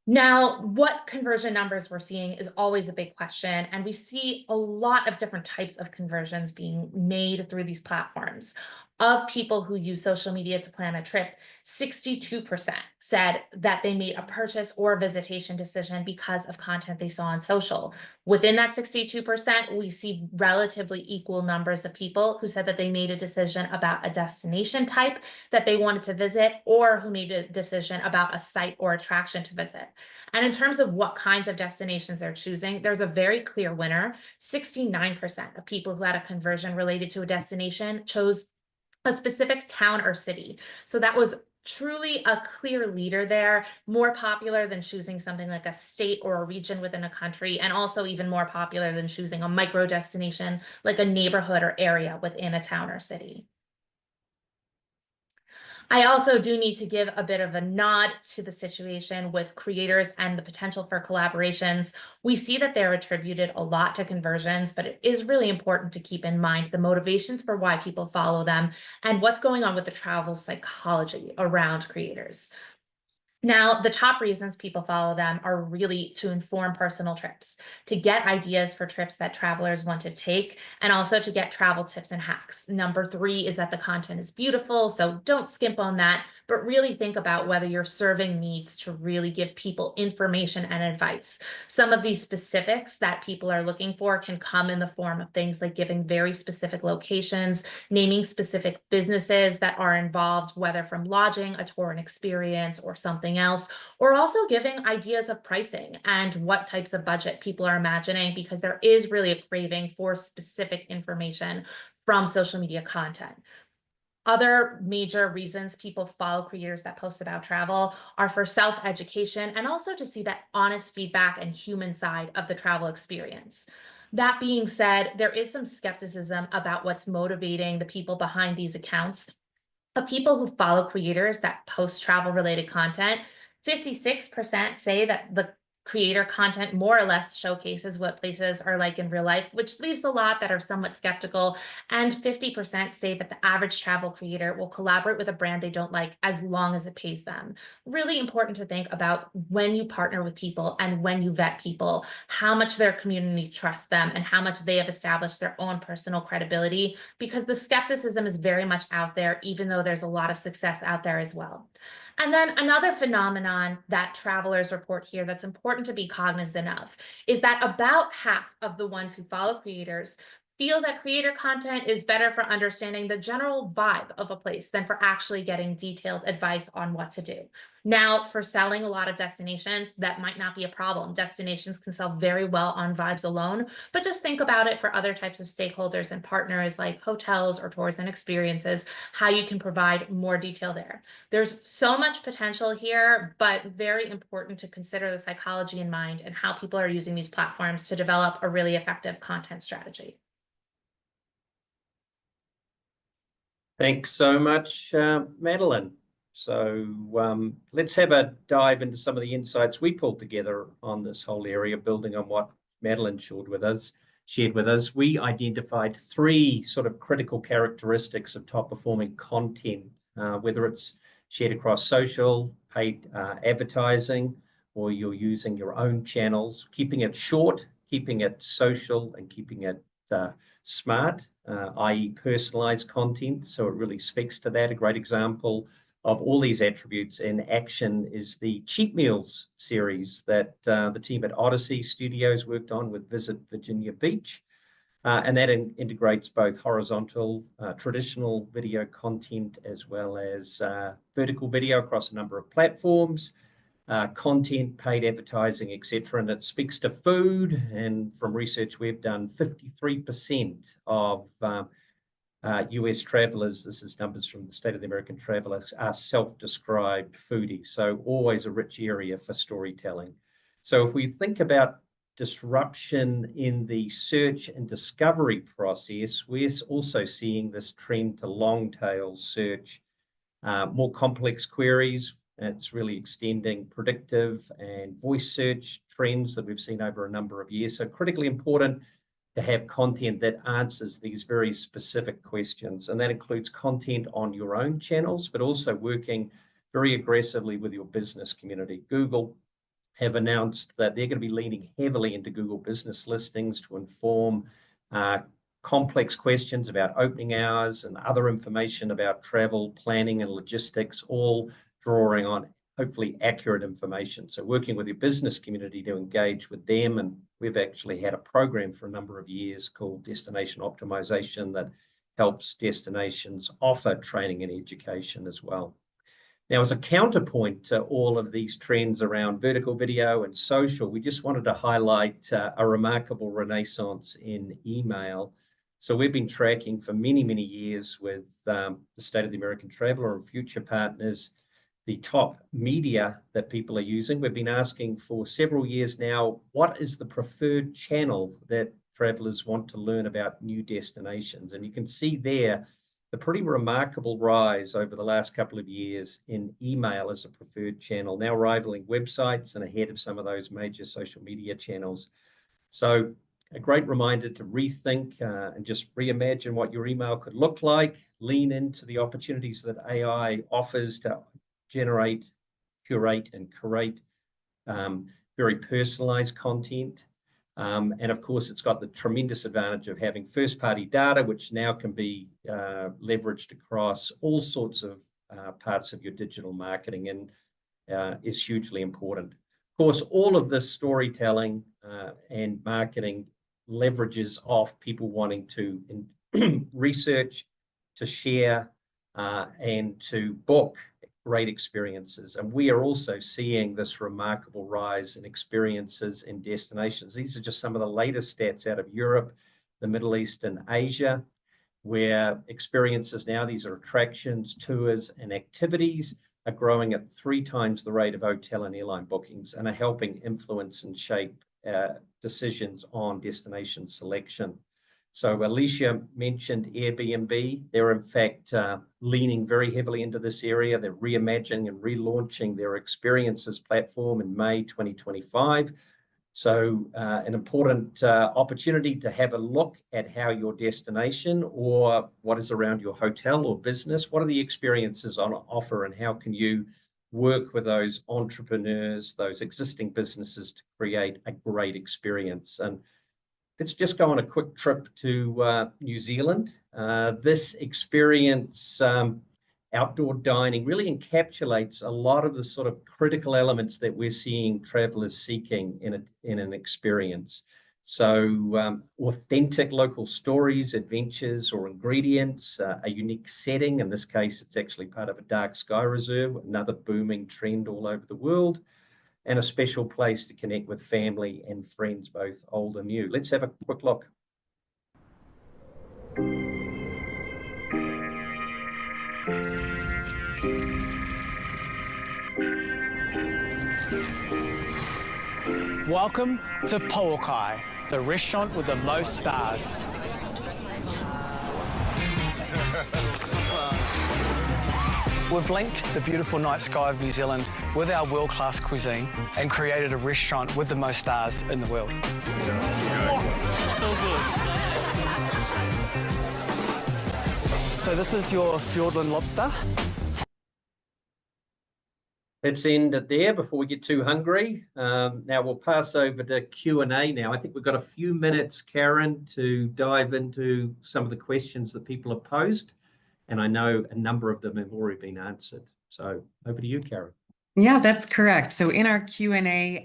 Now, what conversion numbers we're seeing is always a big question, and we see a lot of different types of conversions being made through these platforms. Of people who use social media to plan a trip, 62% said that they made a purchase or visitation decision because of content they saw on social. Within that 62%, we see relatively equal numbers of people who said that they made a decision about a destination type that they wanted to visit, or who made a decision about a site or attraction to visit. And in terms of what kinds of destinations they're choosing, there's a very clear winner. 69% of people who had a conversion related to a destination chose a specific town or city. So that was truly a clear leader there, more popular than choosing something like a state or a region within a country, and also even more popular than choosing a micro destination like a neighborhood or area within a town or city. I also do need to give a bit of a nod to the situation with creators and the potential for collaborations. We see that they're attributed a lot to conversions, but it is really important to keep in mind the motivations for why people follow them and what's going on with the travel psychology around creators. Now, the top reasons people follow them are really to inform personal trips, to get ideas for trips that travelers want to take, and also to get travel tips and hacks. Number 3 is that the content is beautiful, so don't skimp on that, but really think about whether you're serving needs to really give people information and advice. Some of these specifics that people are looking for can come in the form of things like giving very specific locations, naming specific businesses that are involved, whether from lodging, a tour and experience, or something else, or also giving ideas of pricing and what types of budget people are imagining, because there is really a craving for specific information from social media content. Other major reasons people follow creators that post about travel are for self-education and also to see that honest feedback and human side of the travel experience. That being said, there is some skepticism about what's motivating the people behind these accounts. Of people who follow creators that post travel related content, 56% say that the creator content more or less showcases what places are like in real life, which leaves a lot that are somewhat skeptical. And 50% say that the average travel creator will collaborate with a brand they don't like as long as it pays them. Really important to think about when you partner with people and when you vet people, how much their community trusts them and how much they have established their own personal credibility, because the skepticism is very much out there, even though there's a lot of success out there as well. And then another phenomenon that travelers report here that's important to be cognizant of is that about half of the ones who follow creators feel that creator content is better for understanding the general vibe of a place than for actually getting detailed advice on what to do. Now, for selling a lot of destinations, that might not be a problem. Destinations can sell very well on vibes alone, but just think about it for other types of stakeholders and partners like hotels or tours and experiences, how you can provide more detail there. There's so much potential here, but very important to consider the psychology in mind and how people are using these platforms to develop a really effective content strategy. Thanks so much, Madeline. So let's have a dive into some of the insights we pulled together on this whole area, building on what Madeline shared with us. We identified 3 sort of critical characteristics of top performing content, whether it's shared across social, paid advertising, or you're using your own channels, keeping it short, keeping it social, and keeping it smart, i.e. personalized content. So it really speaks to that. A great example of all these attributes in action is the Cheap Meals series that the team at Odyssey Studios worked on with Visit Virginia Beach. And that integrates both horizontal, traditional video content, as well as vertical video across a number of platforms, content, paid advertising, etc. And it speaks to food. And from research we've done, 53% of US travelers, this is numbers from the State of the American Traveler, are self-described foodies. So always a rich area for storytelling. So if we think about disruption in the search and discovery process, we're also seeing this trend to long tail search, more complex queries. It's really extending predictive and voice search trends that we've seen over a number of years. So critically important to have content that answers these very specific questions. And that includes content on your own channels, but also working very aggressively with your business community. Google have announced that they're going to be leaning heavily into Google business listings to inform complex questions about opening hours and other information about travel planning and logistics, all drawing on hopefully accurate information. So working with your business community to engage with them. And we've actually had a program for a number of years called Destination Optimization that helps destinations offer training and education as well. Now, as a counterpoint to all of these trends around vertical video and social, we just wanted to highlight a remarkable renaissance in email. So we've been tracking for many, many years with the State of the American Traveler and future partners the top media that people are using. We've been asking for several years now, what is the preferred channel that travelers want to learn about new destinations? And you can see there, the the pretty remarkable rise over the last couple of years in email as a preferred channel, now rivaling websites and ahead of some of those major social media channels. So a great reminder to rethink and just reimagine what your email could look like, lean into the opportunities that AI offers to generate, curate, and create very personalized content. And of course, it's got the tremendous advantage of having first-party data, which now can be leveraged across all sorts of parts of your digital marketing and is hugely important. Of course, all of this storytelling and marketing leverages off people wanting to research, to share, and to book great experiences. And we are also seeing this remarkable rise in experiences and destinations. These are just some of the latest stats out of Europe, the Middle East, and Asia, where experiences now, these are attractions, tours, and activities, are growing at 3 times the rate of hotel and airline bookings and are helping influence and shape decisions on destination selection. So Alicia mentioned Airbnb. They're in fact leaning very heavily into this area. They're reimagining and relaunching their experiences platform in May 2025. So an important opportunity to have a look at how your destination or what is around your hotel or business, what are the experiences on offer and how can you work with those entrepreneurs, those existing businesses to create a great experience. And let's just go on a quick trip to New Zealand. This experience, outdoor dining, really encapsulates a lot of the sort of critical elements that we're seeing travelers seeking in an experience. So authentic local stories, adventures, or ingredients, a unique setting. In this case, it's actually part of a dark sky reserve, another booming trend all over the world, and a special place to connect with family and friends, both old and new. Let's have a quick look. Welcome to Pōkai, the restaurant with the most stars. We've linked the beautiful night sky of New Zealand with our world-class cuisine and created a restaurant with the most stars in the world. So good. So this is your Fiordland lobster. Let's end it there before we get too hungry. Now we'll pass over to Q&A now. I think we've got a few minutes, Karen, to dive into some of the questions that people have posed. And I know a number of them have already been answered. So over to you, Karen. Yeah, that's correct. So in our Q&A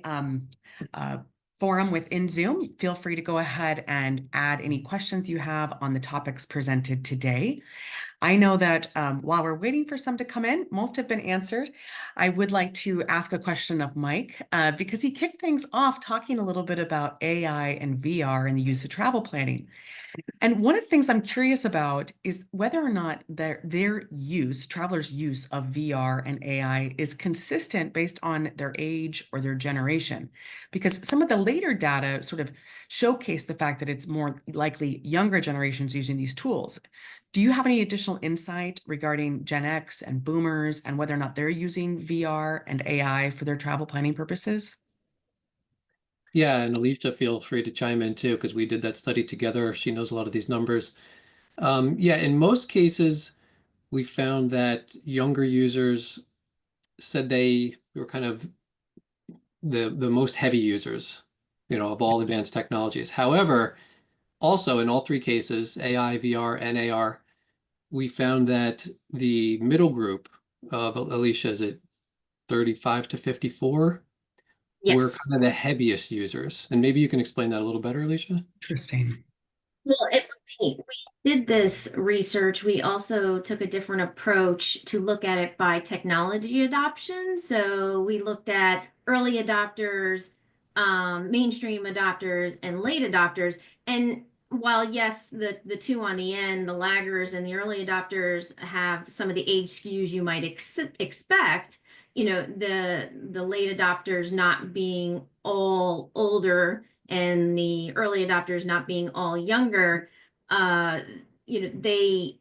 forum within Zoom, feel free to go ahead and add any questions you have on the topics presented today. I know that while we're waiting for some to come in, most have been answered. I would like to ask a question of Mike because he kicked things off talking a little bit about AI and VR and the use of travel planning. And one of the things I'm curious about is whether or not their use, travelers' use of VR and AI is consistent based on their age or their generation. Because some of the later data sort of showcase the fact that it's more likely younger generations using these tools. Do you have any additional insight regarding Gen X and boomers and whether or not they're using VR and AI for their travel planning purposes? Yeah, and Alicia, feel free to chime in too, because we did that study together. She knows a lot of these numbers. Yeah, in most cases, we found that younger users said they were kind of the most heavy users, of all advanced technologies. However, also in all 3 cases, AI, VR, and AR, we found that the middle group of Alicia, is it 35 to 54? Yes. We're kind of the heaviest users. And maybe you can explain that a little better, Alicia? Interesting. Well, we did this research. We also took a different approach to look at it by technology adoption. So we looked at early adopters, mainstream adopters, and late adopters. And while yes, the 2 on the end, the laggers and the early adopters have some of the age skews you might expect, the late adopters not being all older and the early adopters not being all younger, they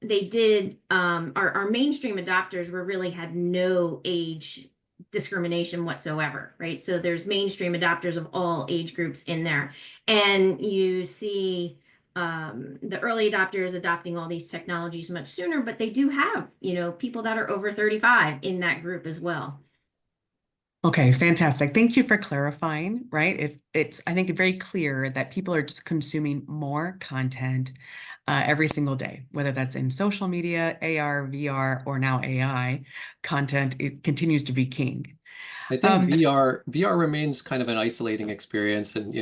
they did, our mainstream adopters really had no age discrimination whatsoever, right? So there's mainstream adopters of all age groups in there. And you see the early adopters adopting all these technologies much sooner, but they do have, people that are over 35 in that group as well. Okay, fantastic. Thank you for clarifying, right? It's I think very clear that people are just consuming more content every single day, whether that's in social media, AR, VR, or now AI content. It continues to be king. I think VR remains kind of an isolating experience and,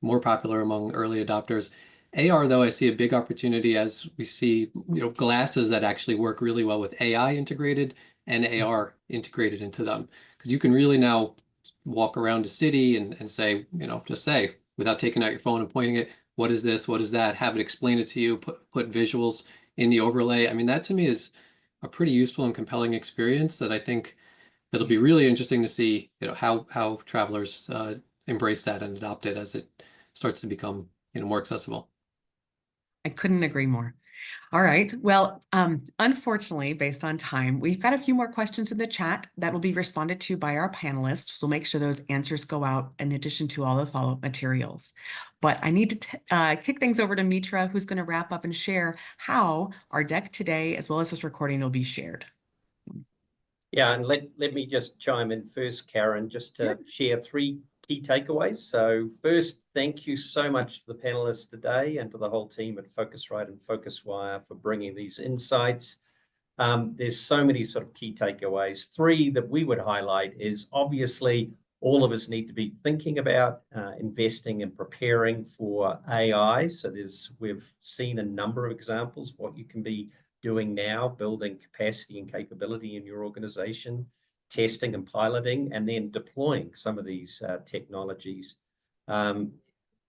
more popular among early adopters. AR, though, I see a big opportunity as we see, glasses that actually work really well with AI integrated and AR integrated into them. Because you can really now walk around a city and say, just say, without taking out your phone and pointing it, what is this? What is that? Have it explain it to you, put visuals in the overlay. I mean, that to me is a pretty useful and compelling experience that I think it'll be really interesting to see, how travelers embrace that and adopt it as it starts to become, more accessible. I couldn't agree more. All right. Well, unfortunately, based on time, we've got a few more questions in the chat that will be responded to by our panelists. So make sure those answers go out in addition to all the follow-up materials. But I need to kick things over to Mitra, who's going to wrap up and share how our deck today, as well as this recording, will be shared. Yeah, and let me just chime in first, Karen, just to share 3 key takeaways. So first, thank you so much to the panelists today and to the whole team at Focusrite and FocusWire for bringing these insights. There's so many sort of key takeaways. 3 that we would highlight is obviously all of us need to be thinking about investing and preparing for AI. So we've seen a number of examples of what you can be doing now, building capacity and capability in your organization, testing and piloting, and then deploying some of these technologies.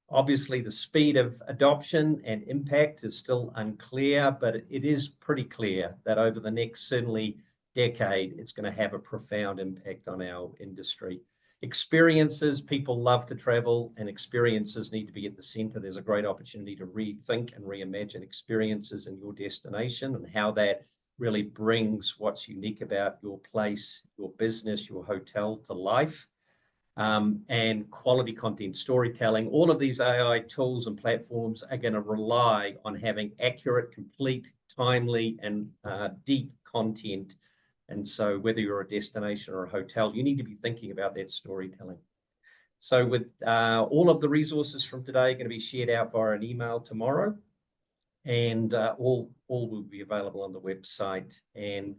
Obviously, the speed of adoption and impact is still unclear, but it is pretty clear that over the next, certainly, decade, it's going to have a profound impact on our industry. Experiences, people love to travel, and experiences need to be at the center. There's a great opportunity to rethink and reimagine experiences in your destination and how that really brings what's unique about your place, your business, your hotel to life. And quality content storytelling. All of these AI tools and platforms are going to rely on having accurate, complete, timely, and deep content. And so whether you're a destination or a hotel, you need to be thinking about that storytelling. So with all of the resources from today going to be shared out via an email tomorrow, and all will be available on the website. And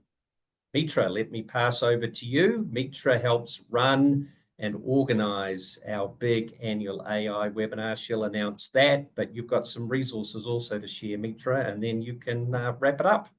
Mitra, let me pass over to you. Mitra helps run and organize our big annual AI webinar. She'll announce that, but you've got some resources also to share, Mitra, and then you can wrap it up.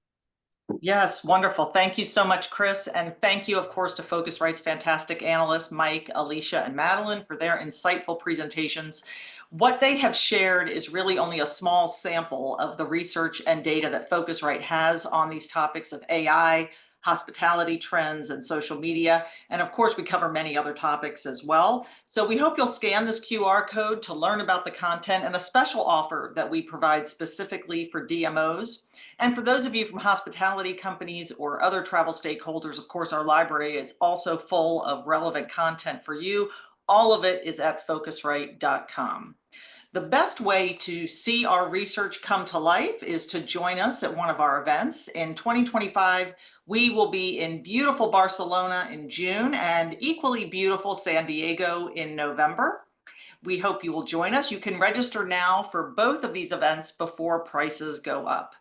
Yes, wonderful. Thank you so much, Chris. And thank you, of course, to Focusrite's fantastic analysts, Mike, Alicia, and Madeline, for their insightful presentations. What they have shared is really only a small sample of the research and data that Focusrite has on these topics of AI, hospitality trends, and social media. And of course, we cover many other topics as well. So we hope you'll scan this QR code to learn about the content and a special offer that we provide specifically for DMOs. And for those of you from hospitality companies or other travel stakeholders, of course, our library is also full of relevant content for you. All of it is at Focusrite.com. The best way to see our research come to life is to join us at one of our events. In 2025, we will be in beautiful Barcelona in June and equally beautiful San Diego in November. We hope you will join us. You can register now for both of these events before prices go up.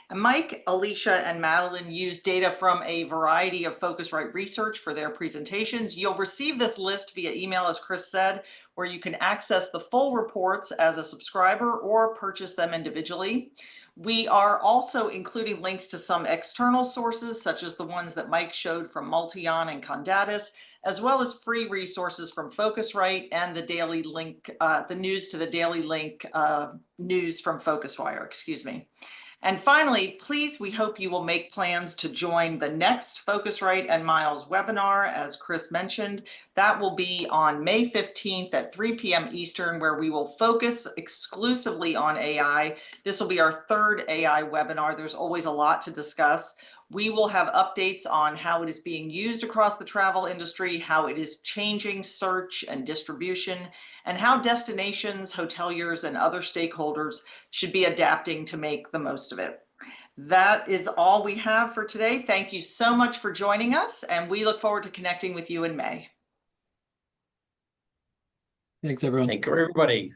And Mike, Alicia, and Madeline use data from a variety of Focusrite research for their presentations. You'll receive this list via email, as Chris said, where you can access the full reports as a subscriber or purchase them individually. We are also including links to some external sources, such as the ones that Mike showed from Multion and Condatus, as well as free resources from Focusrite and the daily link, the news to the daily link news from FocusWire, excuse me. And finally, please, we hope you will make plans to join the next Focusrite and Miles webinar, as Chris mentioned. That will be on May 15th at 3 p.m. Eastern, where we will focus exclusively on AI. This will be our third AI webinar. There's always a lot to discuss. We will have updates on how it is being used across the travel industry, how it is changing search and distribution, and how destinations, hoteliers, and other stakeholders should be adapting to make the most of it. That is all we have for today. Thank you so much for joining us, and we look forward to connecting with you in May. Thanks, everyone. Thank you, everybody.